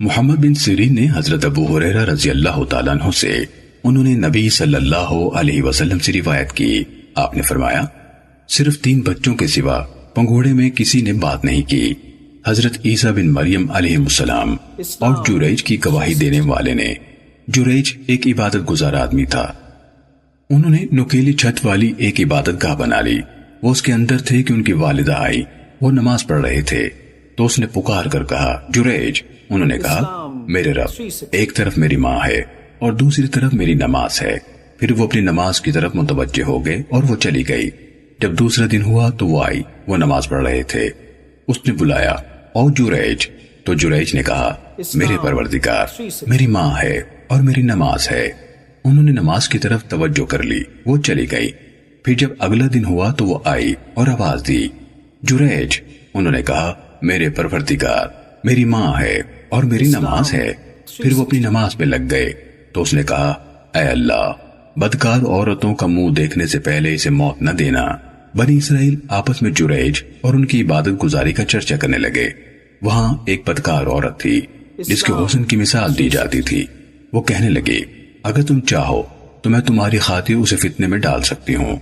محمد بن سیرین نے حضرت ابو ہریرہ رضی اللہ تعالیٰ عنہ سے انہوں نے نبی صلی اللہ علیہ وسلم سے روایت کی، آپ نے فرمایا صرف 3 بچوں کے سوا پنگھوڑے میں کسی نے بات نہیں کی، حضرت عیسیٰ بن مریم علیہ السلام اور جریج کی گواہی دینے والے نے۔ جریج ایک عبادت گزار آدمی تھا، انہوں نے نکیلی چھت والی ایک عبادت گاہ بنا لی، وہ اس کے اندر تھے کہ ان کی والدہ آئی، وہ نماز پڑھ رہے تھے تو اس نے پکار کر کہا جریج، انہوں نے کہا میرے رب، ایک طرف میری ماں ہے اور دوسری طرف میری نماز ہے۔ پھر وہ اپنی نماز کی طرف متوجہ ہو گئے اور وہ چلی گئی۔ جب دوسرا دن ہوا تو وہ آئی، وہ نماز پڑھ رہے تھے، اس نے بلایا او جریج، تو جریج نے کہا میرے پروردگار، میری ماں ہے اور میری نماز ہے۔ انہوں نے نماز کی طرف توجہ کر لی، وہ چلی گئی۔ پھر جب اگلا دن ہوا تو وہ آئی اور آواز دی جریج، انہوں نے کہا میرے پروردگار، میری ماں ہے اور میری نماز ہے۔ پھر وہ اپنی نماز پہ لگ گئے تو اس نے کہا اے اللہ، بدکار عورتوں کا منہ دیکھنے سے پہلے اسے موت نہ دینا۔ بنی اسرائیل آپس میں جریج اور ان کی عبادت گزاری کا چرچا کرنے لگے۔ وہاں ایک بدکار عورت تھی جس کے حسن کی مثال دی جاتی تھی۔ وہ کہنے لگے اگر تم چاہو تو میں تمہاری خاطر اسے فتنے میں ڈال سکتی ہوں۔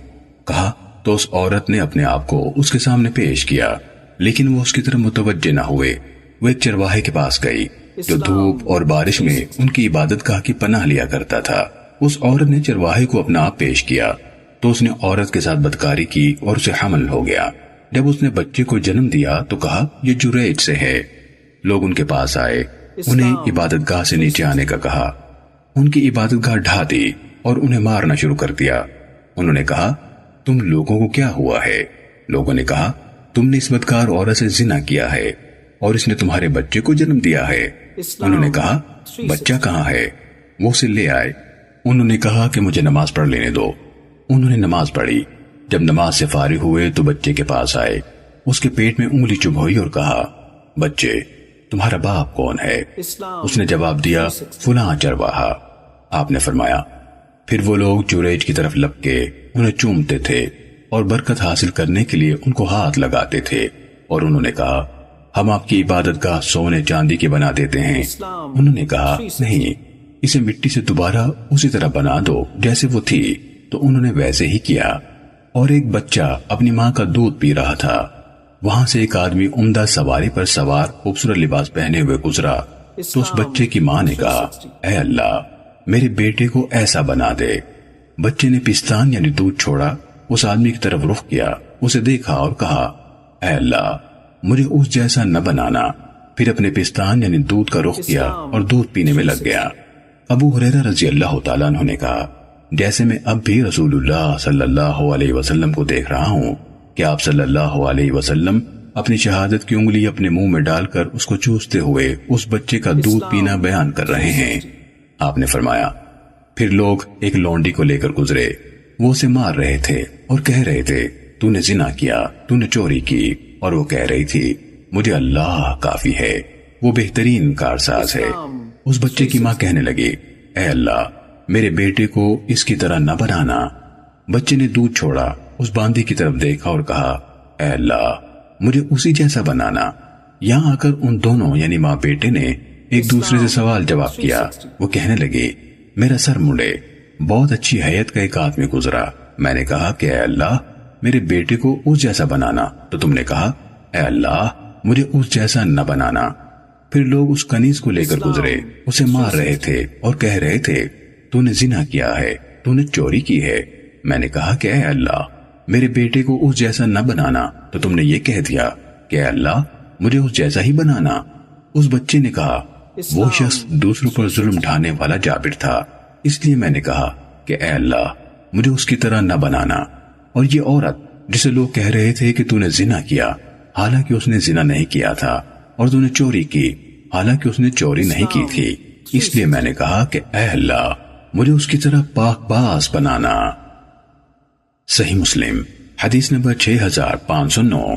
کہا تو اس عورت نے اپنے آپ کو اس کے سامنے پیش کیا، لیکن وہ اس کی طرف متوجہ نہ ہوئے۔ وہ ایک چرواہے کے پاس گئی جو دھوپ اور بارش میں ان کی عبادت گاہ کی پناہ لیا کرتا تھا۔ اس عورت نے چرواہے کو اپنا آپ پیش کیا تو اس نے عورت کے ساتھ بدکاری کی اور اسے حمل ہو گیا۔ جب اس نے بچے کو جنم دیا تو کہا یہ جریج سے ہے۔ لوگ ان کے پاس آئے، انہیں عبادت گاہ سے نیچے آنے کا کہا، ان کی عبادت گاہ ڈھا دی اور انہیں مارنا شروع کر دیا۔ انہوں نے کہا تم لوگوں کو کیا ہوا ہے؟ لوگوں نے کہا تم نے اس بدکار عورت سے زنا کیا ہے اور اس نے تمہارے بچے کو جنم دیا ہے۔ انہوں نے کہا بچہ کہاں ہے؟ وہ اسے لے آئے۔ انہوں نے کہا کہ مجھے نماز پڑھ لینے دو۔ انہوں نے نماز پڑھی۔ جب نماز سے فارغ ہوئے تو بچے کے پاس آئے، اس کے پیٹ میں انگلی چبھوئی اور کہا بچے تمہارا باپ کون ہے؟ اس نے جواب دیا فلاں چرواہا۔ آپ نے فرمایا پھر وہ لوگ جریج کی طرف لپ کے انہیں چومتے تھے اور برکت حاصل کرنے کے لیے ان کو ہاتھ لگاتے تھے، اور انہوں نے کہا ہم آپ کی عبادت گاہ سونے چاندی کے بنا دیتے ہیں۔ انہوں نے کہا نہیں، اسے مٹی سے دوبارہ اسی طرح بنا دو جیسے وہ تھی۔ تو انہوں نے ویسے ہی کیا، اور ایک بچہ اپنی ماں کا دودھ پی رہا تھا۔ وہاں سے ایک آدمی عمدہ سواری پر سوار خوبصورت لباس پہنے ہوئے گزرا تو اس بچے کی ماں نے کہا اے اللہ، میرے بیٹے کو ایسا بنا دے۔ بچے نے پستان یعنی دودھ چھوڑا، اس آدمی کی طرف رخ کیا، اسے دیکھا اور کہا اے اللہ، مجھے اس جیسا نہ بنانا۔ پھر اپنے پستان یعنی دودھ کا رخ کیا اور دودھ پینے میں لگ گیا۔ ابو ہریرہ رضی اللہ تعالیٰ عنہ نے کہا جیسے میں اب بھی رسول اللہ صلی اللہ علیہ وسلم کو دیکھ رہا ہوں کہ آپ صلی اللہ علیہ وسلم اپنی شہادت کی انگلی اپنے منہ میں ڈال کر اس کو چوستے ہوئے اس بچے کا دودھ پینا بیان کر رہے ہیں۔ آپ نے فرمایا پھر لوگ ایک لونڈی کو لے کر گزرے، وہ اسے مار رہے تھے اور کہہ رہے تھے تو نے زنا کیا، تو نے چوری کی، اور وہ کہہ رہی تھی مجھے اللہ کافی ہے، وہ بہترین کارساز ہے۔ اس بچے کی ماں کہنے لگی اے اللہ، میرے بیٹے کو اس کی طرح نہ بنانا۔ بچے نے دودھ چھوڑا، اس باندی کی طرف دیکھا اور کہا اے اللہ، مجھے اسی جیسا بنانا۔ یہاں آ کر ان دونوں یعنی ماں بیٹے نے ایک دوسرے سے سوال جواب کیا۔ وہ کہنے لگے میرا سر مڑے، بہت اچھی حیت کا ایک آدمی گزرا، میں نے کہا کہ اے اللہ، میرے بیٹے کو اس جیسا بنانا، تو تم نے کہا اے اللہ، مجھے اس جیسا نہ بنانا۔ پھر لوگ اس کنیز کو لے کر گزرے، اسے مار رہے تھے اور کہہ رہے تھے تو نے زنا کیا ہے، تو نے چوری کی ہے۔ میں نے کہا کہ اے اللہ، میرے بیٹے کو اس جیسا نہ بنانا، تو تم نے یہ کہہ دیا کہ اے اللہ، مجھے اس جیسا ہی بنانا۔ اس بچے نے کہا وہ شخص دوسروں پر ظلم ڈھانے والا جابر تھا، اس لیے میں نے کہا کہ اے اللہ، مجھے اس کی طرح نہ بنانا۔ اور یہ عورت جسے لوگ کہہ رہے تھے کہ تو نے زنا کیا، حالانکہ اس نے زنا نہیں کیا تھا، اور تو نے چوری کی، حالانکہ اس نے چوری نہیں کی تھی، اس لیے میں نے کہا کہ اے اللہ، مجھے اس کی طرح پاک باز بنانا۔ صحیح مسلم حدیث نمبر 6509۔